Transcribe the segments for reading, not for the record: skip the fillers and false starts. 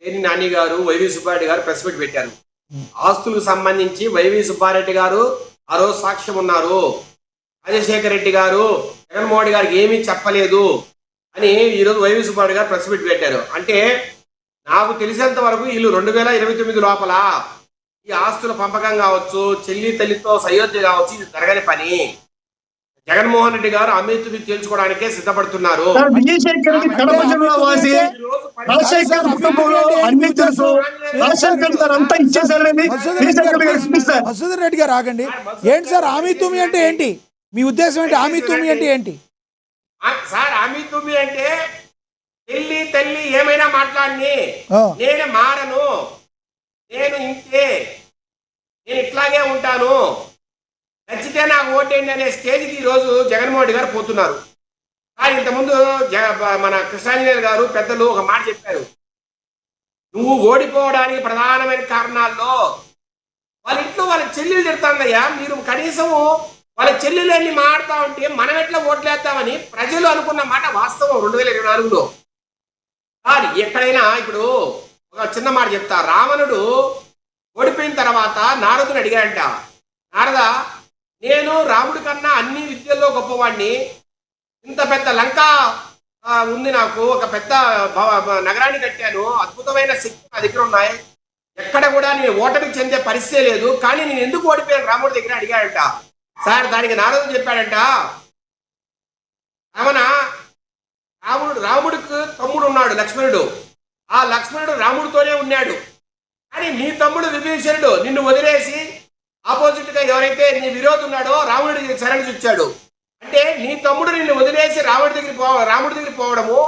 పేర్ని నాని గారు, వైవి సుబ్బారెడ్డి గారు press meet పెట్టారు. ఆస్తులకు సంబంధించి వైవి సుబ్బారెడ్డి గారు ఆ రోజు సాక్ష్యం ఉన్నారు. రాజశేఖర రెడ్డి గారు జగన్మోహన్ గారికి ఏమీ చెప్పలేదు అని ఈరోజు వైవి సుబ్బారెడ్డి గారు ప్రెస్ మీట్ పెట్టారు. అంటే నాకు తెలిసినంత వరకు వీళ్ళు 2029 లోపల ఈ ఆస్తుల పంపకం కావచ్చు, చెల్లి తల్లితో సయోధ్య కావచ్చు, ఇది జరగని పని. జగన్మోహన్ రెడ్డి గారు అమృతుని తేల్చుకోవడానికే సిద్ధపడుతున్నారు. మసూదన్ రెడ్డి గారు ఆగండి. ఏంటి సార్ ఆమీ తుమి అంటే ఏంటి? మీ ఉద్దేశం ఏంటి? ఆమీ తుమి అంటే ఏంటి సార్? ఆమీ తుమి అంటే చెల్లి తల్లి ఏమైనా మాట్లాడిని, నేను మారను, నేను ఇంతే, నేను ఇట్లాగే ఉంటాను, నచ్చితే నాకు ఓటేయండి అనే స్టేజ్కి ఈరోజు జగన్మోహన్ రెడ్డి గారు పోతున్నారు. కానీ ఇంతకుముందు మన కృష్ణాంజనేయులు గారు పెద్దలు ఒక మాట చెప్పారు. నువ్వు ఓడిపోవడానికి ప్రధానమైన కారణాల్లో వాళ్ళ ఇంట్లో వాళ్ళ చెల్లెలు తిడతాందయ్యా, మీరు కనీసం వాళ్ళ చెల్లెలన్నీ మాడుతా ఉంటే మనం ఎట్లా ఓట్లేద్దామని ప్రజలు అనుకున్న మాట వాస్తవం 2024లో. కానీ ఎక్కడైనా ఇప్పుడు ఒక చిన్న మాట చెప్తా. రావణుడు ఓడిపోయిన తర్వాత నారదుని అడిగాడంట, నారద నేను రాముడి కన్నా అన్ని విద్యల్లో గొప్పవాడిని, ఇంత పెద్ద లంక ఉంది, నాకు ఒక పెద్ద నగరాన్ని కట్టాను, అద్భుతమైన శక్తి నా దగ్గర ఉన్నాయి, ఎక్కడ కూడా నేను ఓటమికి చెందే పరిస్థితే లేదు, కానీ నేను ఎందుకు ఓడిపోయాను రాముడి దగ్గర అడిగాడంట. సార్ దానికి నారదుడు చెప్పాడంట, రాముడికి తమ్ముడు ఉన్నాడు లక్ష్మణుడు, ఆ లక్ష్మణుడు రాముడితోనే ఉన్నాడు, కానీ నీ తమ్ముడు విభీషణుడు నిన్ను వదిలేసి ఆపోజిట్ గా ఎవరైతే నీ విరోధి ఉన్నాడో రాముడి శరణు చూచాడు. అంటే నీ తమ్ముడు నిన్ను వదిలేసి రాముడి దగ్గర పోవడము,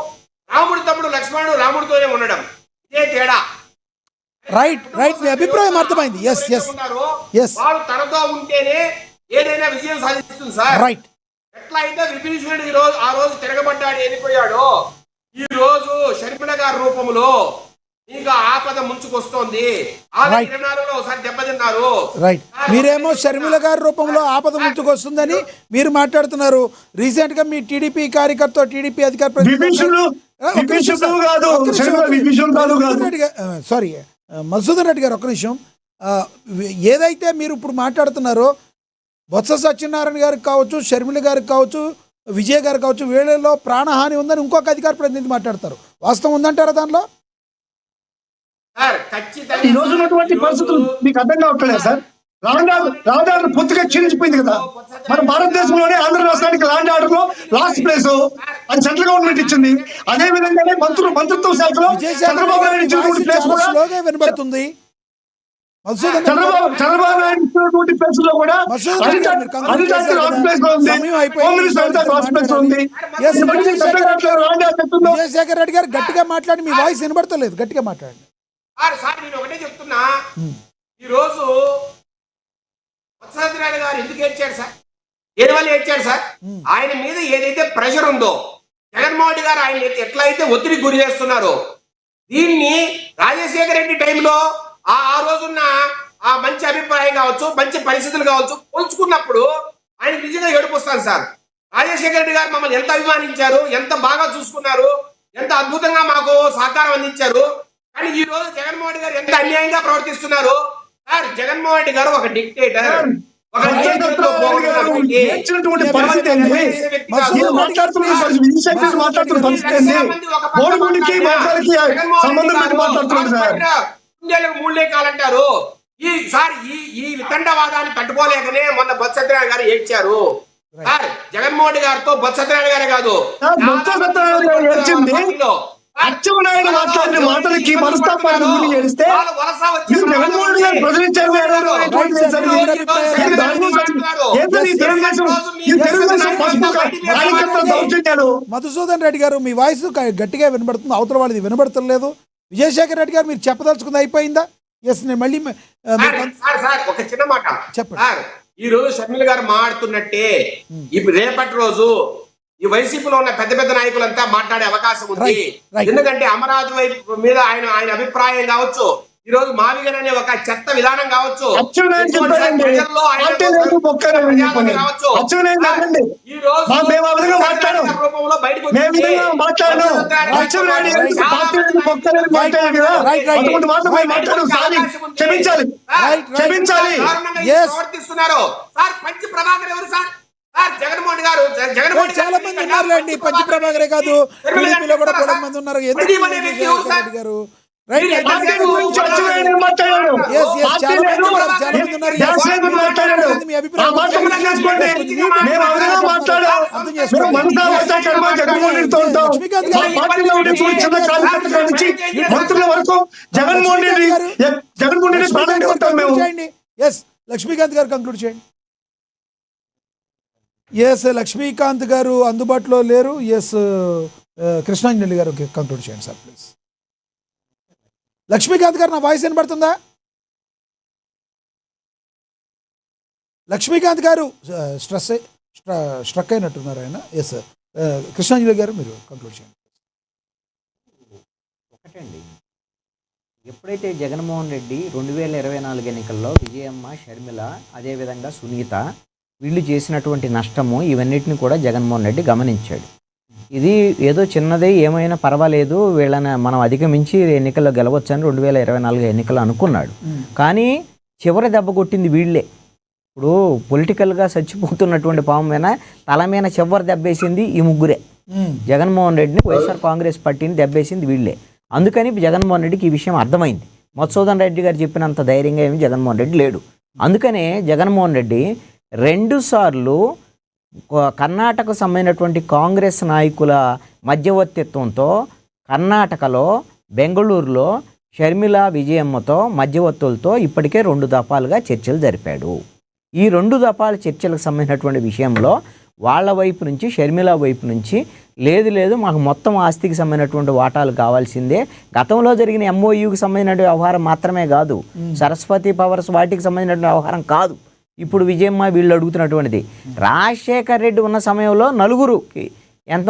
రాముడి తమ్ముడు లక్ష్మణుడు రాముడితోనే ఉండడం, ఇదే తేడా. రైట్ రైట్, మీ అభిప్రాయం అర్థమైంది. వాడు తనతో ఉంటేనే ఏదైనా విజయం సాధిస్తుంది సార్. రైట్. ఎట్లా అయితే విభీషణుడు ఆ రోజు తిరగబడ్డాడు, వెళ్ళిపోయాడో, ఈ రోజు షర్మిల గారి రూపంలో ఇంకా ఆపద ముంచుకొస్తోంది. ఒకసారి దెబ్బతిన్నారు. రైట్, మీరేమో షర్మిల గారి రూపంలో ఆపద ముంచుకొస్తుందని మీరు మాట్లాడుతున్నారు. రీసెంట్ గా మీ టీడీపీ కార్యకర్త, టీడీపీ అధికార సారీ మధుసూదన్ రెడ్డి గారు ఒక్క నిమిషం. ఏదైతే మీరు ఇప్పుడు మాట్లాడుతున్నారో బొత్స సత్యనారాయణ గారికి కావచ్చు, షర్మిల గారికి కావచ్చు, విజయ్ గారికి కావచ్చు, వీళ్ళలో ప్రాణహాని ఉందని ఇంకొక అధికార ప్రతినిధి మాట్లాడతారు. వాస్తవం ఉందంటారా దానిలో? ఈ రోజు ఉన్నటువంటి పరిస్థితులు మీకు అర్థం కావట్లేదు సార్. లాండ్ ఆర్డర్ పూర్తిగా క్షీణించిపోయింది కదా. మన భారతదేశంలోనే ఆంధ్ర రాష్ట్రానికి లాండ్ ఆర్డర్ లో లాస్ట్ ప్లేస్ అది సెంట్రల్ గవర్నమెంట్ ఇచ్చింది. అదే విధంగానే మంత్రిత్వ శాఖలో చంద్రబాబు నాయుడు ఇచ్చినటువంటి ప్లేస్ కూడా వినబడుతుంది. చంద్రబాబు నాయుడు ఇచ్చినటువంటి ప్లేస్ లో కూడా విజయశేఖర్ రెడ్డి గారు గట్టిగా మాట్లాడి, మీ వాయిస్ వినబడతలేదు, గట్టిగా మాట్లాడండి. సార్ నేను ఒకటే చెప్తున్నా, ఈ రోజు వత్సనారాయణ గారు ఎందుకు ఏడ్చాడు సార్? ఏది వల్ల ఏడ్చాడు సార్? ఆయన మీద ఏదైతే ప్రెషర్ ఉందో, జగన్మోహన్ గారు ఆయన ఎట్లయితే ఒత్తిడి గురి చేస్తున్నారో, దీన్ని రాజశేఖర రెడ్డి టైంలో ఆ రోజున్న ఆ మంచి అభిప్రాయం కావచ్చు, మంచి పరిస్థితులు కావచ్చు పోల్చుకున్నప్పుడు ఆయన నిజంగా ఏడుపు వస్తాను సార్. రాజశేఖర రెడ్డి గారు మమ్మల్ని ఎంత అభిమానించారు, ఎంత బాగా చూసుకున్నారు, ఎంత అద్భుతంగా మాకు సహకారం అందించారు. కానీ ఈ రోజు జగన్మోహన్ గారు ఎంత అన్యాయంగా ప్రవర్తిస్తున్నారు సార్. జగన్మోహన్ రెడ్డి గారు ఒక డిక్టేటర్, మూడేకాలంటారు. ఈ వితండవాదాన్ని తట్టుకోలేకనే మొన్న బొత్స సత్యనారాయణ గారు ఏడ్చారు సార్. జగన్మోహన్ గారితో బొత్స సత్యనారాయణ గారే కాదు, అచ్చెన్నాయుడు మాట్లాడిన మాటలకి మనస్తాపాన్ని గురి చేస్తే జగన్మోహన్ గారు ప్రజలించారు. మధుసూదన్ రెడ్డి గారు మీ వాయిస్ గట్టిగా వినబడుతుంది, అవతల వాళ్ళది వినబడతలేదు. విజయశేఖర్ రెడ్డి గారు మీరు చెప్పదలుచుకుంది అయిపోయిందా? ఎస్, నేను మళ్ళీ ఒక చిన్న మాట చెప్పండి. ఈ రోజు షర్మిల గారు మాట్లాడుతున్నట్టే ఇప్పుడు రేపటి రోజు ఈ వైసీపీలో ఉన్న పెద్ద పెద్ద నాయకులంతా మాట్లాడే అవకాశం ఉంది. ఎందుకంటే అమరావతి వైపు మీద ఆయన అభిప్రాయం కావచ్చు, ఈ రోజు మావిగన్ అనే ఒక చెత్త విధానం కావచ్చు, అచ్చెన్నాయుడు చెప్పారండి, ప్రజల్లో ఆయన పార్టీ లేదు, బొక్కలేదు అని చెప్పండి. కావచ్చు. అచ్చెన్నాయుడు అనండి. ఈ రోజు మేము ఆ విధంగా మాట్లాడాం, రూపంలో బయటకు మేము ఈ విధంగా మాట్లాడాం. అచ్చెన్నాయుడు ఎందుకు పార్టీ లేదు, బొక్కలేదు మాట్లాడాడు కదా, అటువంటి మాటలు మేము మాట్లాడాం. సారీ, క్షమించాలి, క్షమించాలి. ప్రవర్తిస్తున్నారు సార్. పంచి ప్రభాకర్ ఎవరు సార్? సార్ జగన్మోహన్ గారు, జగన్మోహన్ చాలా మంది ఉన్నారులేండి, పంచి ప్రభాకరే కాదు, టీడీపీలో కూడా బోలెడు మంది ఉన్నారు. ఎందుకు రెడ్డి గారు రైట్ పార్టీ గురించి అచ్చెన్నాయుడు మాట్లాడాడు. పార్టీ లేదు, గ్యాస్ లేదు మాట్లాడాడు. ఆ మాట గుర్తు చేసుకోండి. మేము ఆ విధంగా మాట్లాడాం. మేము మనసా వాచా కర్మ జగన్మోహన్ రెడ్డితో ఉంటాం. మా పార్టీలో ఉండే చిన్న కార్యకర్తల నుంచి మంత్రుల వరకు జగన్మోహన్ రెడ్డి ప్రాధాన్యత ఉంటాం మేము. ఎస్ లక్ష్మీకాంత్ గారు కంక్లూడ్ చేయండి. ఎస్ లక్ష్మీకాంత్ గారు అందుబాటులో లేరు. ఎస్ కృష్ణాంజలి గారు కంక్లూడ్ చేయండి సార్ ప్లీజ్. లక్ష్మీకాంత్ గారు నా వాయిస్ వినబడుతుందా? లక్ష్మీకాంత్ గారు స్ట్రక్ అయినట్టున్నారు ఆయన. ఎస్ సార్ కృష్ణాంజలి గారు మీరు కంక్లూడ్ చేయండి. ఒకటండి, ఎప్పుడైతే జగన్మోహన్ రెడ్డి 2024 ఎన్నికల్లో విజయమ్మ, షర్మిల, అదేవిధంగా సునీత వీళ్ళు చేసినటువంటి నష్టము ఇవన్నిటిని కూడా జగన్మోహన్ రెడ్డి గమనించాడు. ఇది ఏదో చిన్నదే, ఏమైనా పర్వాలేదు, వీళ్ళని మనం అధిగమించి ఎన్నికల్లో గెలవచ్చని 2024 ఎన్నికలు అనుకున్నాడు. కానీ చివరి దెబ్బ కొట్టింది వీళ్ళే. ఇప్పుడు పొలిటికల్గా చచ్చిపోతున్నటువంటి పాము మీద తల మీద చివరి దెబ్బేసింది ఈ ముగ్గురే. జగన్మోహన్ రెడ్డిని, వైఎస్ఆర్ కాంగ్రెస్ పార్టీని దెబ్బేసింది వీళ్ళే. అందుకని జగన్మోహన్ రెడ్డికి ఈ విషయం అర్థమైంది. మధుసూదన్ రెడ్డి గారు చెప్పినంత ధైర్యంగా ఏమి జగన్మోహన్ రెడ్డి లేడు. అందుకనే జగన్మోహన్ రెడ్డి 2 సార్లు కర్ణాటకకు సంబంధించినటువంటి కాంగ్రెస్ నాయకుల మధ్యవర్తిత్వంతో కర్ణాటకలో, బెంగళూరులో షర్మిల, విజయమ్మతో మధ్యవర్తులతో ఇప్పటికే 2 దఫాలుగా చర్చలు జరిపాడు. ఈ 2 దఫాల చర్చలకు సంబంధించినటువంటి విషయంలో వాళ్ళ వైపు నుంచి, షర్మిల వైపు నుంచి లేదు మాకు మొత్తం ఆస్తికి సంబంధించినటువంటి వాటాలు కావాల్సిందే, గతంలో జరిగిన MOUకి సంబంధించిన వ్యవహారం మాత్రమే కాదు, సరస్వతి పవర్స్ వాటికి సంబంధించిన వ్యవహారం కాదు, ఇప్పుడు విజయమ్మ వీళ్ళు అడుగుతున్నటువంటిది. రాజశేఖర్ రెడ్డి ఉన్న సమయంలో 4కి ఎంత